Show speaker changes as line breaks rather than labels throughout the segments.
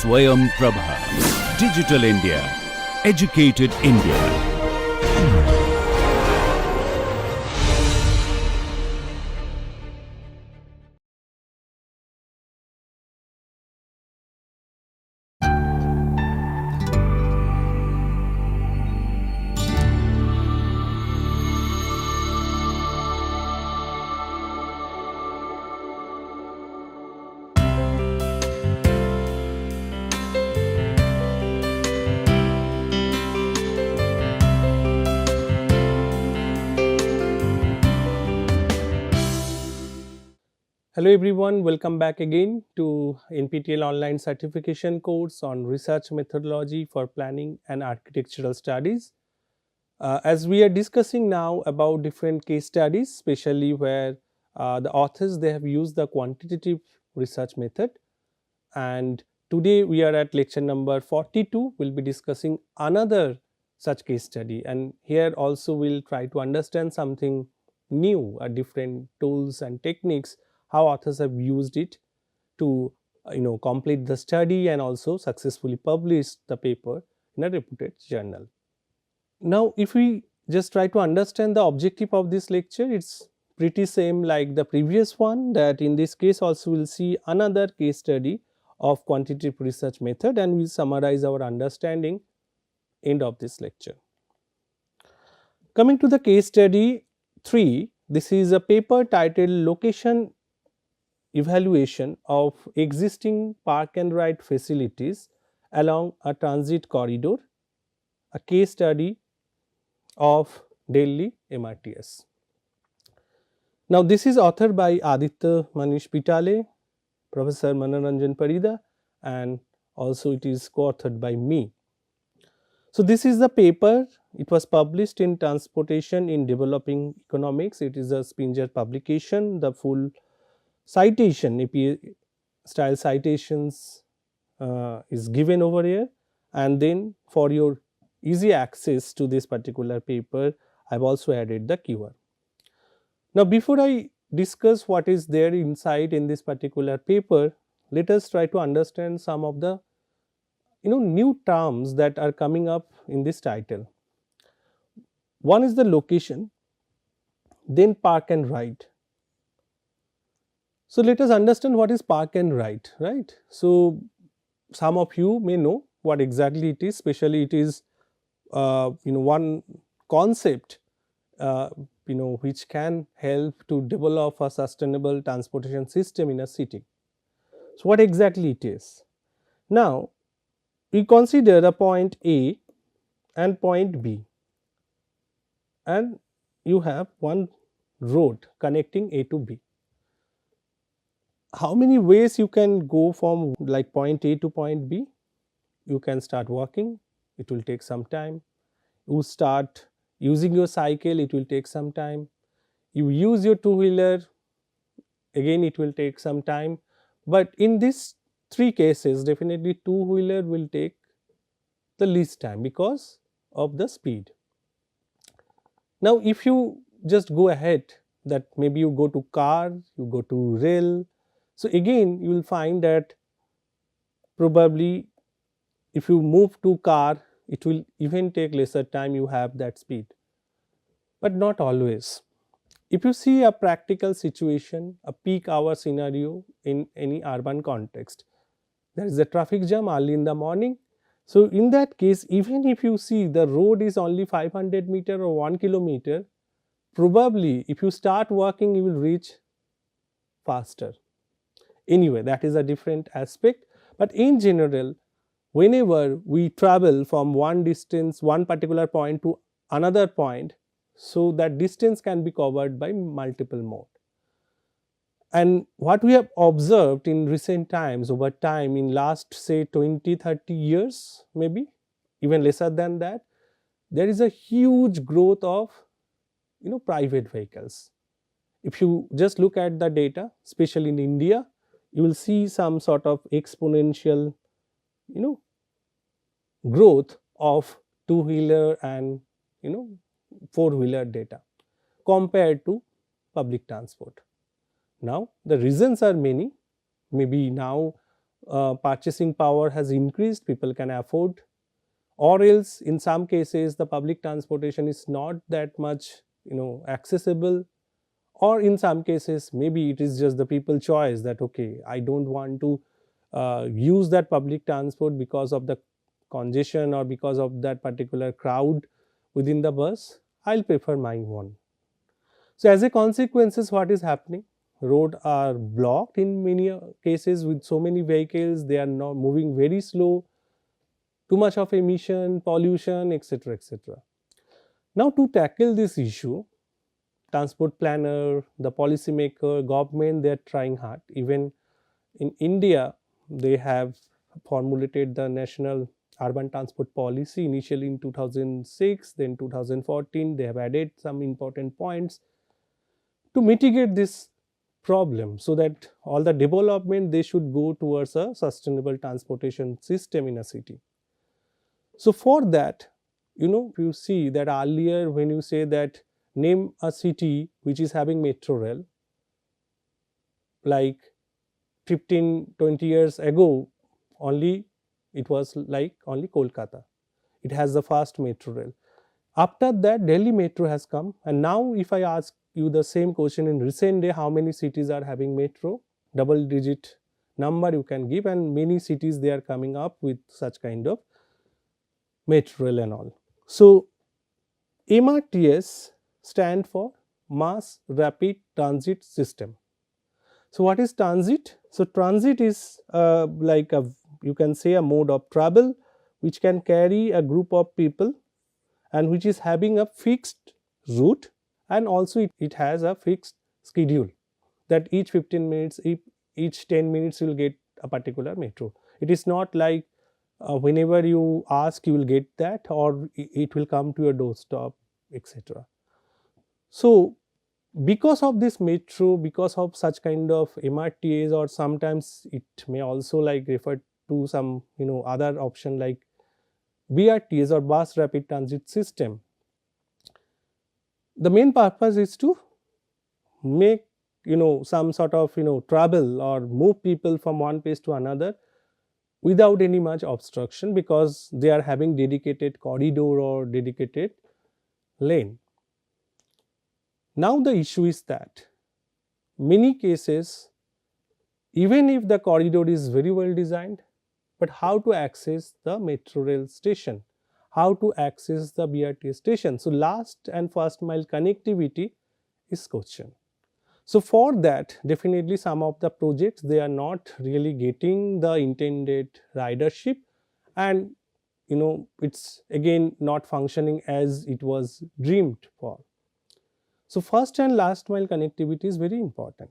Swayam Prabha. Digital India. Educated India.
Hello everyone, welcome back again to NPTEL online certification course on research methodology for planning and architectural studies. As we are discussing now about different case studies, especially where the authors they have used the quantitative research method, and today we are at lecture number 42. We'll be discussing another such case study, and here also we'll try to understand something new, different tools and techniques, how authors have used it to complete the study and also successfully publish the paper in a reputed journal. Now if we just try to understand the objective of this lecture, it's pretty same like the previous one, that in this case also we'll see another case study of quantitative research method, and we'll summarize our understanding end of this lecture. Coming to the case study 3, this is a paper titled Location Evaluation of Existing Park and Ride Facilities Along a Transit Corridor, a case study of Delhi MRTS. Now this is authored by Aditya Manish Pitale, Professor Manoranjan Parida, and also it is co-authored by me. So this is the paper. It was published in Transportation in Developing Economics. It is a Springer publication. The full citation, APA style citations is given over here, and then for your easy access to this particular paper, I have also added the keyword. Now before I discuss what is there inside in this particular paper, let us try to understand some of the new terms that are coming up in this title. One is the location, then park and ride. So let us understand what is park and ride, right? So some of you may know what exactly it is, especially it is one concept which can help to develop a sustainable transportation system in a city. So what exactly it is? Now we consider a point A and point B, and you have one road connecting A to B. How many ways you can go from like point A to point B? You can start walking, it will take some time. You start using your cycle, it will take some time. You use your two-wheeler, again it will take some time. But in these three cases, definitely two-wheeler will take the least time because of the speed. Now if you just go ahead, that maybe you go to car, you go to rail, so again you will find that probably if you move to car, it will even take lesser time, you have that speed, but not always. If you see a practical situation, a peak hour scenario in any urban context, there is a traffic jam early in the morning. So in that case, even if you see the road is only 500 meter or 1 kilometer, probably if you start walking, you will reach faster. Anyway, that is a different aspect, but in general, whenever we travel from one distance, one particular point to another point, so that distance can be covered by multiple mode. And what we have observed in recent times, over time, in last say 20-30 years, maybe even lesser than that, there is a huge growth of private vehicles. If you just look at the data, especially in India, you will see some sort of exponential growth of two-wheeler and four-wheeler data compared to public transport. Now the reasons are many. Maybe now purchasing power has increased, people can afford, or else in some cases the public transportation is not that much accessible, or in some cases maybe it is just the people choice that okay, I don't want to use that public transport because of the congestion or because of that particular crowd within the bus, I'll prefer my one. So as a consequences, what is happening, road are blocked in many cases with so many vehicles, they are now moving very slow, too much of emission, pollution, etc., etc. Now to tackle this issue, transport planner, the policymaker, government, they are trying hard. Even in India, they have formulated the national urban transport policy initially in 2006, then 2014 they have added some important points to mitigate this problem, so that all the development they should go towards a sustainable transportation system in a city. So for that, you see that earlier when you say that name a city which is having metro rail, like 15-20 years ago, only it was like only Kolkata, it has the fast metro rail. After that Delhi metro has come, and now if I ask you the same question in recent day, how many cities are having metro, double digit number you can give, and many cities they are coming up with such kind of metro rail and all. So MRTS stand for mass rapid transit system. So what is transit? So transit is like a, you can say, a mode of travel which can carry a group of people and which is having a fixed route, and also it has a fixed schedule that each 15 minutes, each 10 minutes you will get a particular metro. It is not like whenever you ask you will get that, or it will come to your doorstep, etc. So because of this metro, because of such kind of MRTs, or sometimes it may also like refer to some other option like BRTs or bus rapid transit system, the main purpose is to make some sort of travel or move people from one place to another without any much obstruction, because they are having dedicated corridor or dedicated lane. Now the issue is that many cases, even if the corridor is very well designed, but how to access the metro rail station, how to access the BRT station, so last and first mile connectivity is question. So for that, definitely some of the projects they are not really getting the intended ridership, and it's again not functioning as it was dreamed for. So first and last mile connectivity is very important.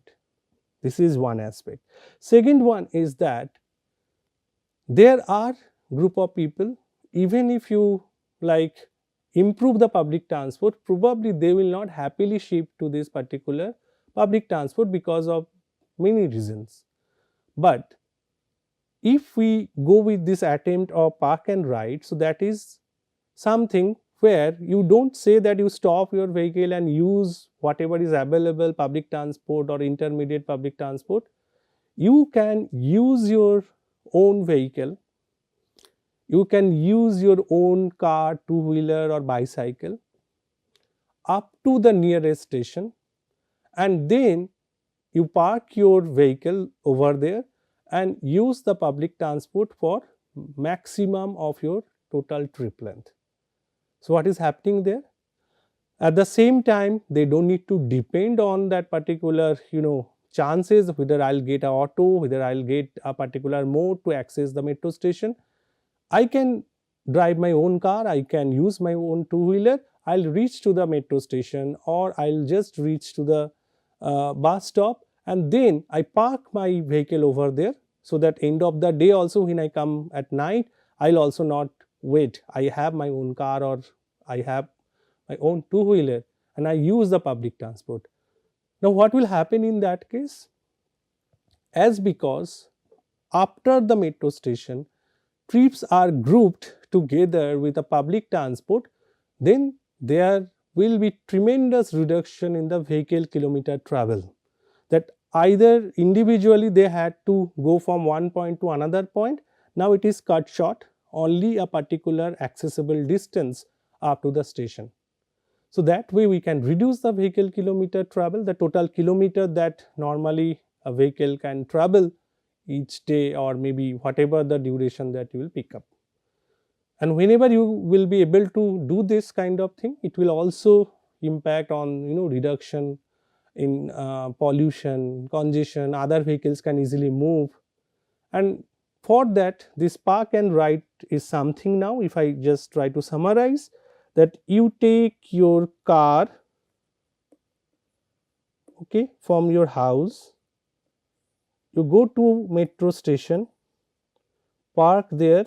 This is one aspect. Second one is that there are group of people, even if you like improve the public transport, probably they will not happily shift to this particular public transport because of many reasons. But if we go with this attempt of park and ride, so that is something where you don't say that you stop your vehicle and use whatever is available public transport or intermediate public transport. You can use your own vehicle, you can use your own car, two-wheeler or bicycle up to the nearest station, and then you park your vehicle over there and use the public transport for maximum of your total trip length. So what is happening there? At the same time, they don't need to depend on that particular chances, whether I'll get an auto, whether I'll get a particular mode to access the metro station. I can drive my own car, I can use my own two-wheeler, I'll reach to the metro station, or I'll just reach to the bus stop, and then I park my vehicle over there, so that end of the day also when I come at night, I'll also not wait. I have my own car or I have my own two-wheeler and I use the public transport. Now what will happen in that case? As because after the metro station, trips are grouped together with a public transport, then there will be tremendous reduction in the vehicle kilometer travel. That either individually they had to go from one point to another point. Now it is cut short, only a particular accessible distance up to the station. So that way we can reduce the vehicle kilometer travel, the total kilometer that normally a vehicle can travel each day, or maybe whatever the duration that you will pick up. And whenever you will be able to do this kind of thing, it will also impact on reduction in pollution, congestion, other vehicles can easily move. And for that, this park and ride is something. Now if I just try to summarize, that you take your car, okay, from your house, you go to metro station, park there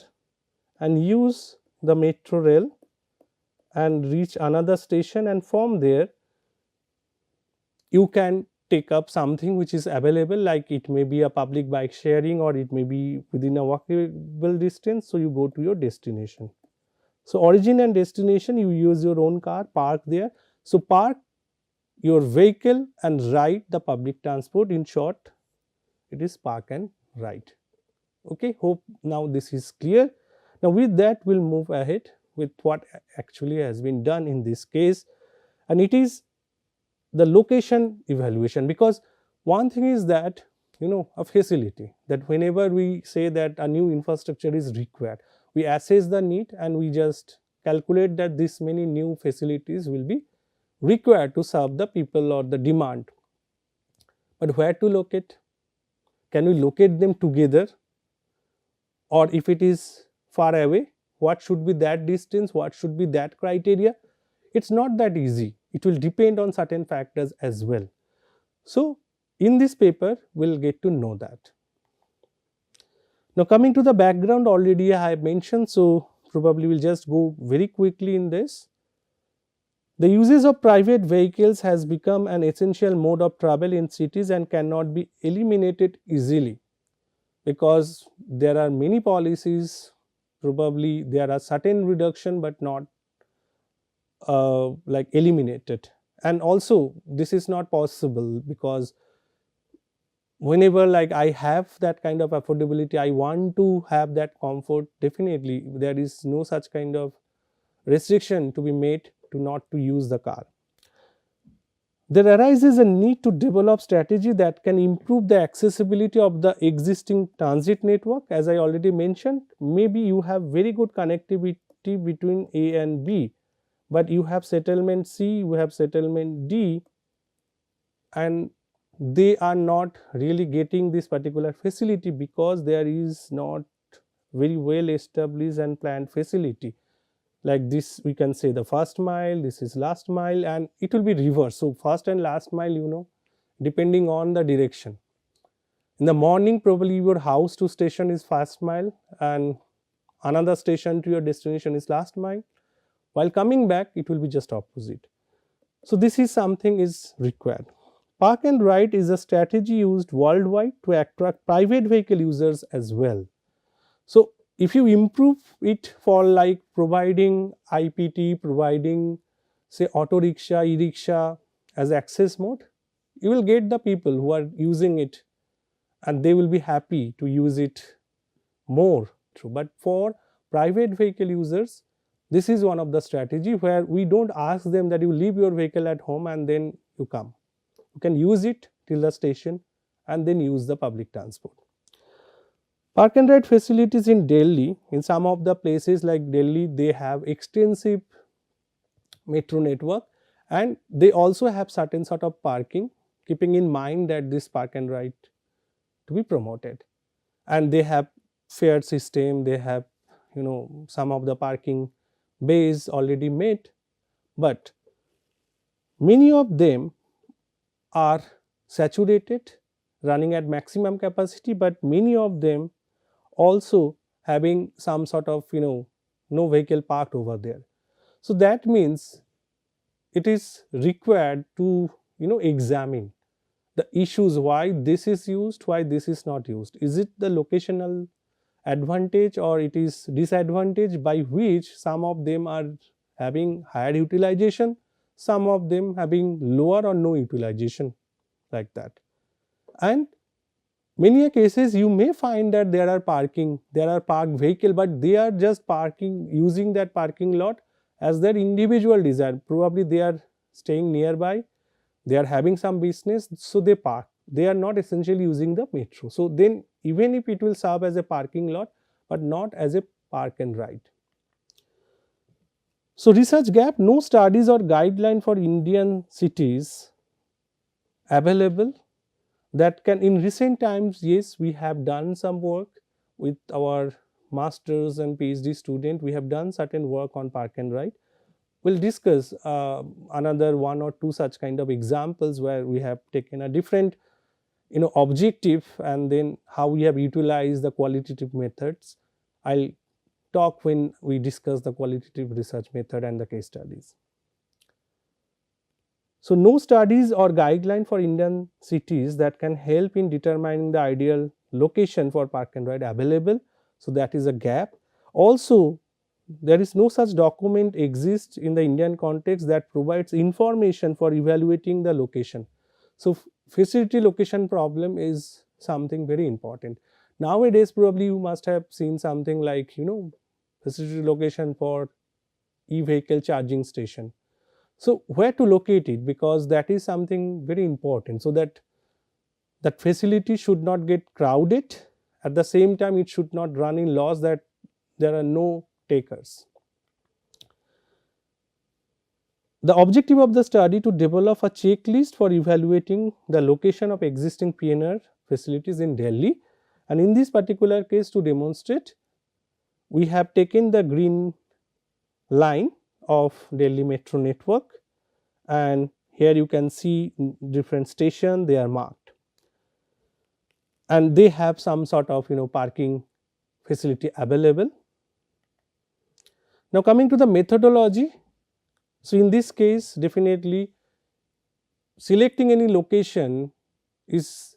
and use the metro rail and reach another station, and from there you can take up something which is available, like it may be a public bike sharing or it may be within a walkable distance. So you go to your destination. So origin and destination, you use your own car, park there. So park your vehicle and ride the public transport. In short, it is park and ride. Okay, hope now this is clear. Now with that we'll move ahead with what actually has been done in this case, and it is the location evaluation. Because one thing is that a facility, that whenever we say that a new infrastructure is required, we assess the need and we just calculate that this many new facilities will be required to serve the people or the demand. But where to locate? Can we locate them together? Or if it is far away, what should be that distance, what should be that criteria? It's not that easy. It will depend on certain factors as well. So in this paper we'll get to know that. Now coming to the background, already I have mentioned, so probably we'll just go very quickly in this. The usage of private vehicles has become an essential mode of travel in cities and cannot be eliminated easily, because there are many policies, probably there are certain reduction but not like eliminated. And also this is not possible, because whenever like I have that kind of affordability, I want to have that comfort, definitely there is no such kind of restriction to be made to not to use the car. There arises a need to develop strategy that can improve the accessibility of the existing transit network. As I already mentioned, maybe you have very good connectivity between A and B, but you have settlement C, you have settlement D, and they are not really getting this particular facility because there is not very well established and planned facility. Like this, we can say the first mile, this is last mile, and it will be reverse. So first and last mile, depending on the direction. In the morning, probably your house to station is first mile and another station to your destination is last mile. While coming back, it will be just opposite. So this is something is required. Park and ride is a strategy used worldwide to attract private vehicle users as well. So if you improve it for like providing IPT, providing say auto rickshaw, e-rickshaw as access mode, you will get the people who are using it and they will be happy to use it more. But for private vehicle users, this is one of the strategy where we don't ask them that you leave your vehicle at home and then you come. You can use it till the station and then use the public transport. Park and ride facilities in Delhi, in some of the places like Delhi, they have extensive metro network and they also have certain sort of parking, keeping in mind that this park and ride to be promoted. And they have fare system, they have some of the parking bays already made, but many of them are saturated, running at maximum capacity, but many of them also having some sort of no vehicle parked over there. So that means it is required to examine the issues, why this is used, why this is not used. Is it the locational advantage or it is disadvantage by which some of them are having higher utilization, some of them having lower or no utilization, like that. And many cases you may find that there are parked vehicle, but they are just parking, using that parking lot as their individual desire. Probably they are staying nearby, they are having some business, so they park. They are not essentially using the metro. So then even if it will serve as a parking lot, but not as a park and ride. So research gap, no studies or guideline for Indian cities available that can, in recent times, yes, we have done some work with our masters and PhD student, we have done certain work on park and ride. We'll discuss another one or two such kind of examples where we have taken a different objective, and then how we have utilized the qualitative methods. I'll talk when we discuss the qualitative research method and the case studies. So no studies or guideline for Indian cities that can help in determining the ideal location for park and ride available. So that is a gap. Also, there is no such document exists in the Indian context that provides information for evaluating the location. So facility location problem is something very important. Nowadays, probably you must have seen something like facility location for e-vehicle charging station. So where to locate it, because that is something very important, so that that facility should not get crowded. At the same time, it should not run in loss, that there are no takers. The objective of the study to develop a checklist for evaluating the location of existing PNR facilities in Delhi, and in this particular case, to demonstrate, we have taken the green line of Delhi metro network, and here you can see different stations, they are marked, and they have some sort of parking facility available. Now coming to the methodology, so in this case, definitely selecting any location is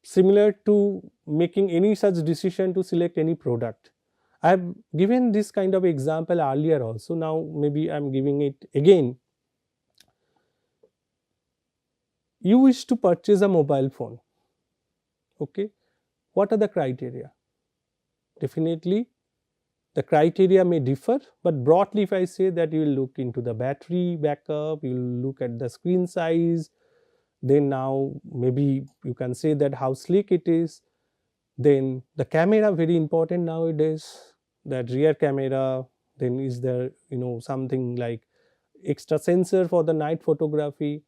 similar to making any such decision to select any product. I have given this kind of example earlier also, now maybe I am giving it again. You wish to purchase a mobile phone, okay? What are the criteria? Definitely the criteria may differ, but broadly if I say that you will look into the battery backup, you will look at the screen size, then now maybe you can say that how sleek it is, then the camera, very important nowadays, that rear camera, then is there something like extra sensor for the night photography,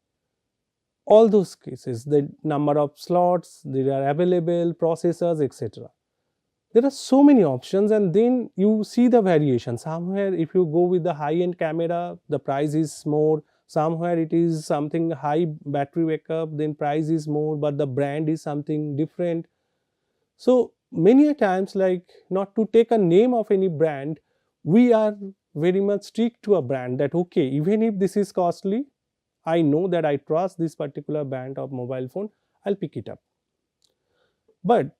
all those cases, the number of slots that are available, processors, etc. There are so many options, and then you see the variation. Somewhere if you go with the high end camera, the price is more, somewhere it is something high battery backup, then price is more, but the brand is something different. So many a times, like, not to take a name of any brand, we are very much strict to a brand, that okay, even if this is costly, I know that I trust this particular brand of mobile phone, I'll pick it up. But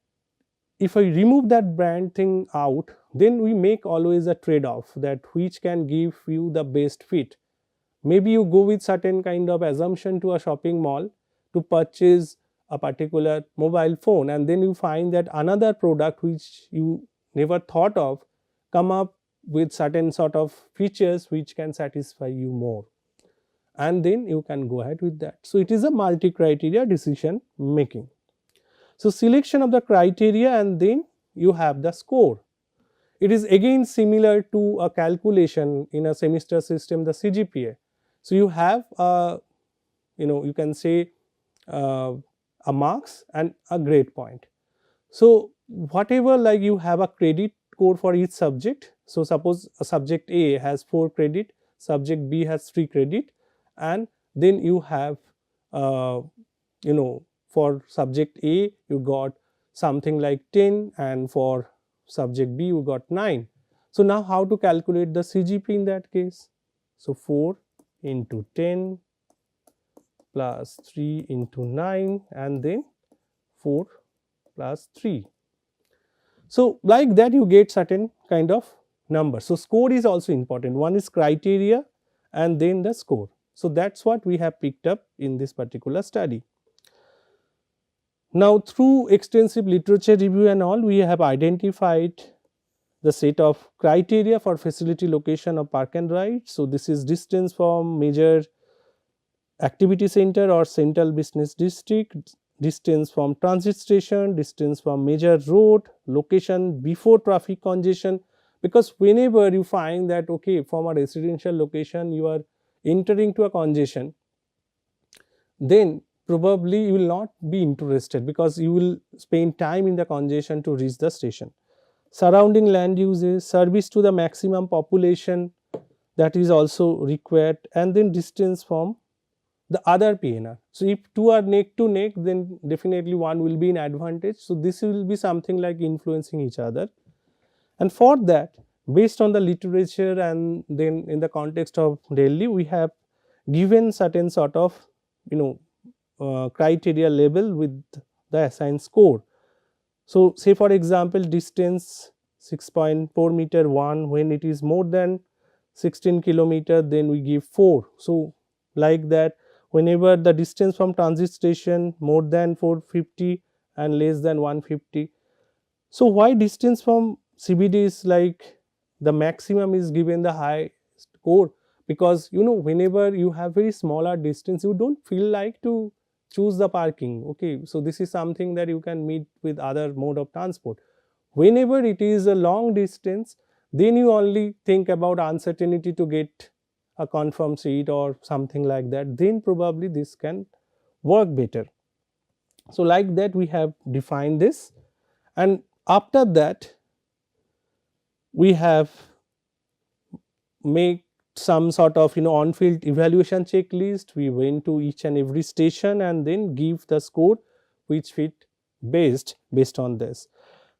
if I remove that brand thing out, then we make always a trade-off, that which can give you the best fit. Maybe you go with certain kind of assumption to a shopping mall to purchase a particular mobile phone, and then you find that another product which you never thought of come up with certain sort of features which can satisfy you more, and then you can go ahead with that. So it is a multi-criteria decision making. So selection of the criteria, and then you have the score. It is again similar to a calculation in a semester system, the CGPA. So you have you can say a marks and a grade point. So whatever, like, you have a credit code for each subject. So suppose a subject A has 4 credit, subject B has 3 credit, and then you have for subject A you got something like 10, and for subject B you got 9. So now how to calculate the CGP in that case? So 4 into 10 plus 3 into 9, and then 4 plus 3. So like that you get certain kind of number. So score is also important. One is criteria and then the score. So that's what we have picked up in this particular study. Now, through extensive literature review and all, we have identified the set of criteria for facility location of park and ride. So, this is distance from major activity center or central business district, distance from transit station, distance from major road, location before traffic congestion, because whenever you find that okay, from a residential location you are entering to a congestion, then probably you will not be interested because you will spend time in the congestion to reach the station. Surrounding land uses, service to the maximum population, that is also required, and then distance from the other PNR. So, if two are neck to neck, then definitely one will be in advantage. So, this will be something like influencing each other, and for that, based on the literature and then in the context of Delhi, we have given certain sort of criteria level with the assigned score. So, say for example, distance 6.4 meter 1, when it is more than 16 kilometer, then we give 4. So, like that, whenever the distance from transit station more than 450 and less than 150. So, why distance from CBD is like the maximum is given the high score, because whenever you have very smaller distance, you don't feel like to choose the parking. Okay, so this is something that you can meet with other mode of transport. Whenever it is a long distance, then you only think about uncertainty to get a confirmed seat or something like that, then probably this can work better. So, like that we have defined this, and after that we have make some sort of on-field evaluation checklist. We went to each and every station and then give the score which fit based on this.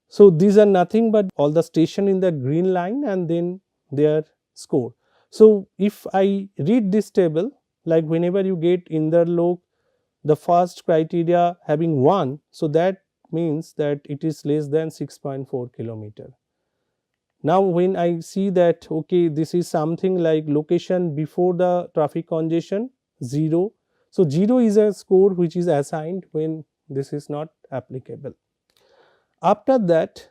So, these are nothing but all the station in the green line and then their score. So, if I read this table, like whenever you get Indralok, the first criteria having 1, so that means that it is less than 6.4 kilometer. Now, when I see that okay, this is something like location before the traffic congestion 0. So, 0 is a score which is assigned when this is not applicable. After that,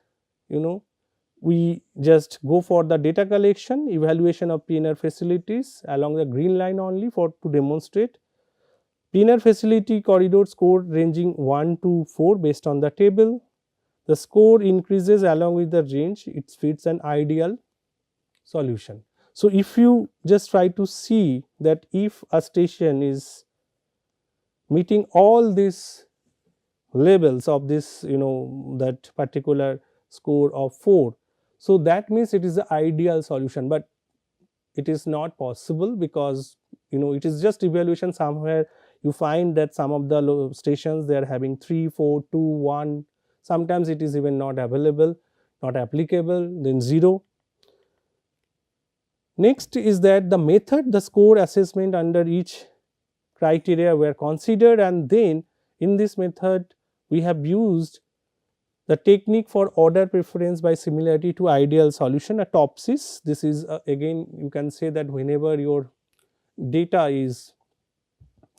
we just go for the data collection, evaluation of PNR facilities along the green line only for to demonstrate. PNR facility corridor score ranging 1 to 4 based on the table. The score increases along with the range, it fits an ideal solution. So, if you just try to see that if a station is meeting all these levels of this that particular score of 4, so that means it is the ideal solution, but it is not possible because it is just evaluation. Somewhere you find that some of the stations they are having 3, 4, 2, 1, sometimes it is even not available, not applicable, then 0. Next is that the method, the score assessment under each criteria were considered, and then in this method we have used the technique for order preference by similarity to ideal solution, a TOPSIS. This is again you can say that whenever your data is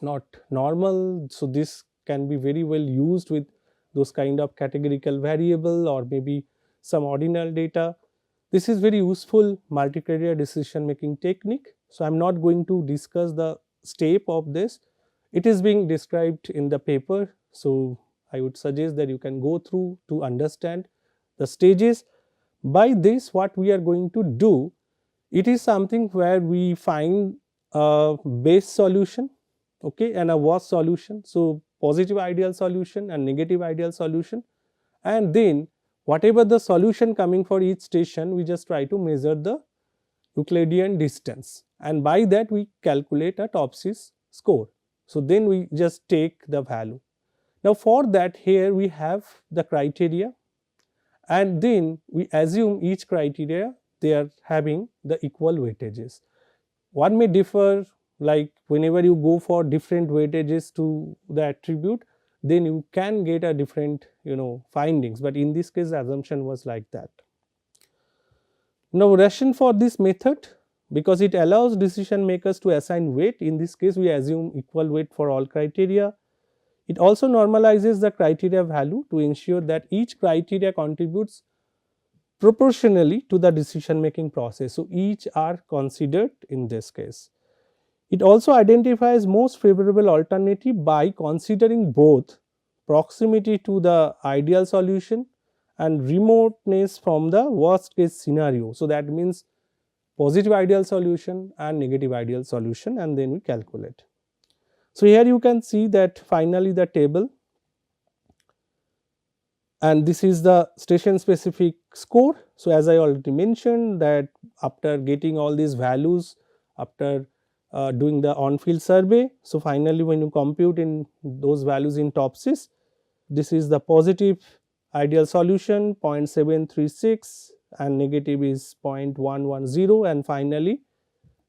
not normal, so this can be very well used with those kind of categorical variable or maybe some ordinal data. This is very useful multi-criteria decision making technique. So, I am not going to discuss the step of this, it is being described in the paper. So, I would suggest that you can go through to understand the stages. By this, what we are going to do, it is something where we find a best solution, okay, and a worst solution. So, positive ideal solution and negative ideal solution, and then whatever the solution coming for each station, we just try to measure the Euclidean distance, and by that we calculate a TOPSIS score. So, then we just take the value. Now, for that here we have the criteria, and then we assume each criteria they are having the equal weightages. One may differ, like whenever you go for different weightages to the attribute, then you can get a different findings, but in this case the assumption was like that. Now, ration for this method, because it allows decision makers to assign weight, in this case we assume equal weight for all criteria. It also normalizes the criteria value to ensure that each criteria contributes proportionally to the decision making process. So, each are considered in this case. It also identifies most favorable alternative by considering both proximity to the ideal solution and remoteness from the worst case scenario. So, that means positive ideal solution and negative ideal solution, and then we calculate. So, here you can see that finally the table, and this is the station specific score. So, as I already mentioned that after getting all these values, after doing the on field survey, so finally when you compute in those values in TOPSIS, this is the positive ideal solution 0.736 and negative is 0.110, and finally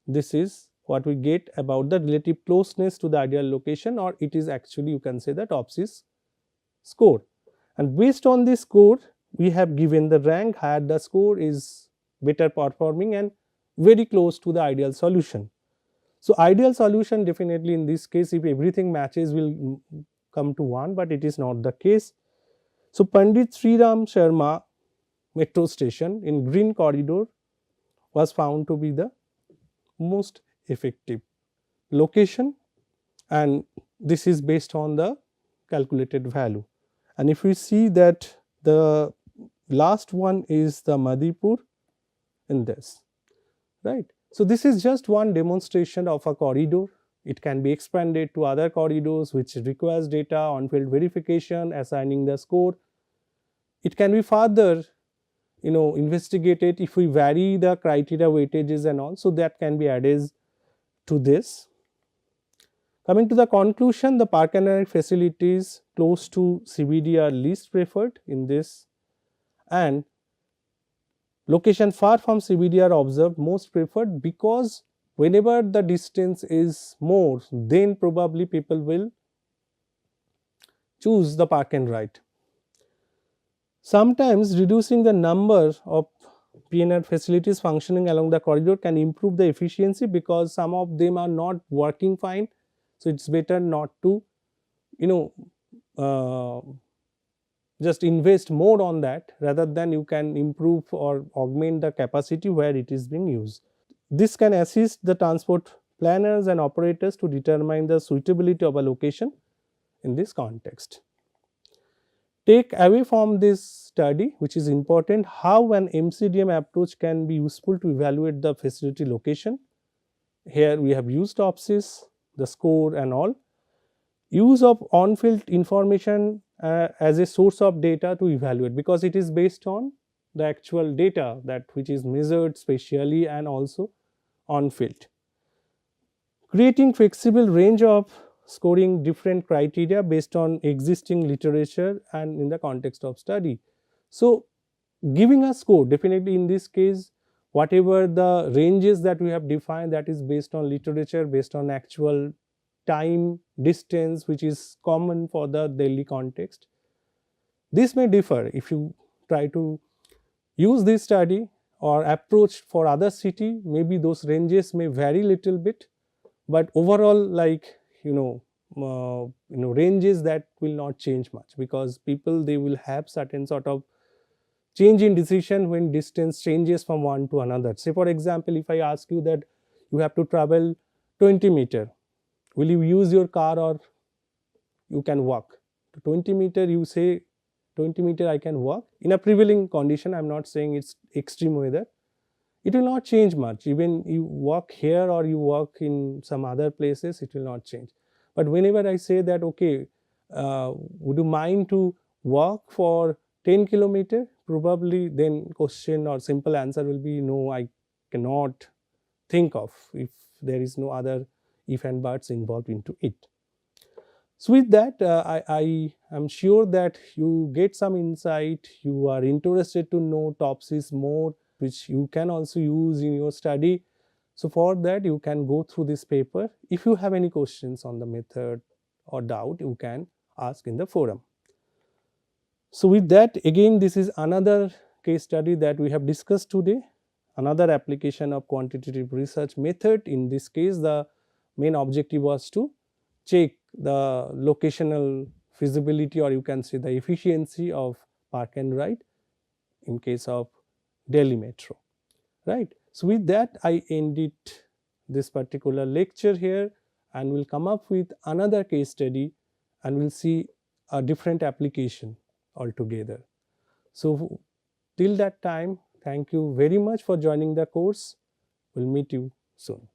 this is what we get about the relative closeness to the ideal location, or it is actually you can say the TOPSIS score. And based on this score, we have given the rank. Higher the score is better performing and very close to the ideal solution. So, ideal solution definitely in this case, if everything matches, will come to 1, but it is not the case. So, Pandit Sri Ram Sharma metro station in green corridor was found to be the most effective location, and this is based on the calculated value. And if we see that the last one is the Madhipur in this, right. So, this is just one demonstration of a corridor. It can be expanded to other corridors which requires data, on field verification, assigning the score. It can be further investigated if we vary the criteria weightages and all. So, that can be added to this. Coming to the conclusion, the park and ride facilities close to CBD are least preferred in this, and location far from CBD are observed most preferred, because whenever the distance is more, then probably people will choose the park and ride. Sometimes reducing the number of PNR facilities functioning along the corridor can improve the efficiency, because some of them are not working fine. So, it is better not to just invest more on that, rather than you can improve or augment the capacity where it is being used. This can assist the transport planners and operators to determine the suitability of a location in this context. Take away from this study, which is important, how an MCDM approach can be useful to evaluate the facility location. Here we have used TOPSIS, the score and all. Use of on field information as a source of data to evaluate, because it is based on the actual data that which is measured spatially and also on field. Creating flexible range of scoring different criteria based on existing literature and in the context of study. So, giving a score, definitely in this case, whatever the ranges that we have defined, that is based on literature, based on actual time, distance, which is common for the Delhi context. This may differ if you try to use this study or approach for other city, maybe those ranges may vary little bit, but overall ranges that will not change much, because people they will have certain sort of change in decision when distance changes from one to another. Say for example, if I ask you that you have to travel 20 meter, will you use your car or you can walk? To 20 meter you say 20 meter I can walk in a prevailing condition. I am not saying it's extreme weather. It will not change much, even you walk here or you walk in some other places, it will not change. But whenever I say that okay, would you mind to walk for 10 kilometer, probably then question or simple answer will be no, I cannot think of, if there is no other if and buts involved into it. So, with that I am sure that you get some insight, you are interested to know TOPSIS more, which you can also use in your study. So, for that you can go through this paper. If you have any questions on the method or doubt, you can ask in the forum. So, with that, again this is another case study that we have discussed today, another application of quantitative research method. In this case, the main objective was to check the locational feasibility, or you can say the efficiency of park and ride in case of Delhi Metro, right. So, with that I end it this particular lecture here, and we'll come up with another case study and we'll see a different application altogether. So, till that time, thank you very much for joining the course. We'll meet you soon.